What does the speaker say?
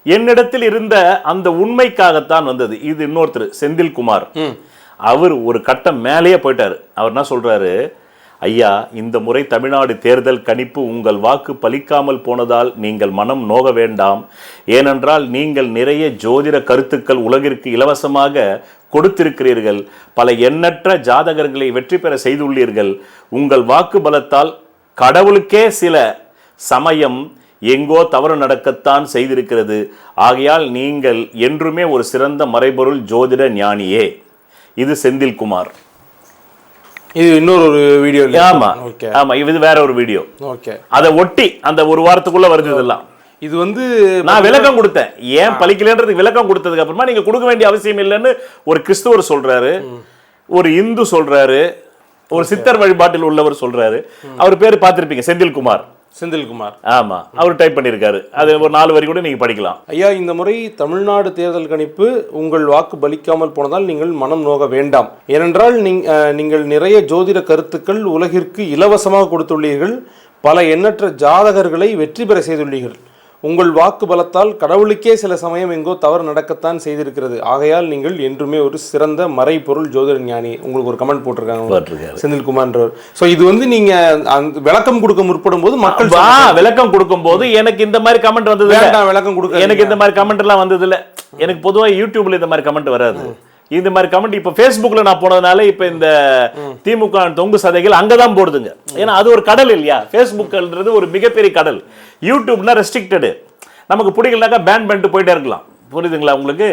என்னிடத்தில் இருந்த அந்த உண்மைக்காகத்தான் வந்தது. இது இன்னொருத்தர் செந்தில்குமார், அவர் ஒரு கட்டம் மேலேயே போயிட்டாரு. அவர் என்ன சொல்றாரு, ஐயா, இந்த முறை தமிழ்நாடு தேர்தல் கணிப்பு உங்கள் வாக்கு பலிக்காமல் போனதால் நீங்கள் மனம் நோக வேண்டாம். ஏனென்றால் நீங்கள் நிறைய ஜோதிட கருத்துக்கள் உலகிற்கு இலவசமாக கொடுத்திருக்கிறீர்கள். பல எண்ணற்ற ஜாதகர்களை வெற்றி பெற செய்துள்ளீர்கள். உங்கள் வாக்கு பலத்தால் கடவுளுக்கே சில சமயம் எங்கோ தவறு நடக்கத்தான் செய்திருக்கிறது. ஆகையால் நீங்கள் என்றுமே ஒரு சிறந்த மறைபொருள் ஜோதிட ஞானியே. இது செந்தில்குமார். இது இன்னொரு வீடியோ. ஆமா ஆமா, இது வேற ஒரு வீடியோ. ஓகே, அதை ஒட்டி அந்த ஒரு வாரத்துக்குள்ள வருது இதெல்லாம். இது வந்து நான் விளக்கம் கொடுத்தேன், ஏன் பலிக்கலன்றதுக்கு விளக்கம் கொடுத்ததுக்கு அப்புறமா நீங்க கொடுக்க வேண்டிய அவசியம் இல்லைன்னு ஒரு கிறிஸ்துவர் சொல்றாரு, ஒரு இந்து சொல்றாரு, ஒரு சித்தர் வழிபாட்டில் உள்ளவர் சொல்றாரு. அவர் பேரு பார்த்திருப்பீங்க, செந்தில்குமார். செந்தில்குமார், ஆமா, அவர் டைப் பண்ணியிருக்காரு. அது ஒரு 4 வரி கூட நீங்க படிக்கலாம். ஐயா, இந்த முறை தமிழ்நாடு தேர்தல் கணிப்பு உங்கள் வாக்கு பலிக்காமல் போனதால் நீங்கள் மனம் நோக வேண்டாம். ஏனென்றால் நீங்கள் நிறைய ஜோதிட கருத்துக்கள் உலகிற்கு இலவசமாக கொடுத்துள்ளீர்கள். பல எண்ணற்ற ஜாதகர்களை வெற்றி பெற செய்துள்ளீர்கள். உங்கள் வாக்கு பலத்தால் கடவுளுக்கே சில சமயம் எங்கோ தவறு நடக்கத்தான் செய்திருக்கிறது. ஆகையால் நீங்கள் என்றுமே ஒரு சிறந்த மறைபொருள் ஜோதிட ஞானி. உங்களுக்கு ஒரு கமெண்ட் போட்டிருக்காங்க செந்தில்குமார்ன்றவர். ஸோ இது வந்து நீங்க விளக்கம் கொடுக்க முற்படும் போது மக்கள் விளக்கம் கொடுக்கும் போது எனக்கு இந்த மாதிரி கமெண்ட் வந்தது, விளக்கம் கொடுக்க எனக்கு இந்த மாதிரி கமெண்ட் எல்லாம் வந்தது இல்லை. எனக்கு பொதுவாக யூடியூப்ல இந்த மாதிரி கமெண்ட் வராது. இந்த மாதிரி கமெண்ட் இப்ப Facebookல நான் போனதுனால இப்ப இந்த திமுக தொங்கு சதைகள் அங்கதான் போடுதுங்க. ஏன்னா அது ஒரு கடல் இல்லையா, Facebookன்றது ஒரு மிகப்பெரிய கடல். யூடியூப்னா ரெஸ்ட்ரிக்டடு, நமக்கு பிடிக்கலனாக்கா பேன் பண்ணிட்டு போயிட்டே இருக்கலாம். புரியுதுங்களா உங்களுக்கு?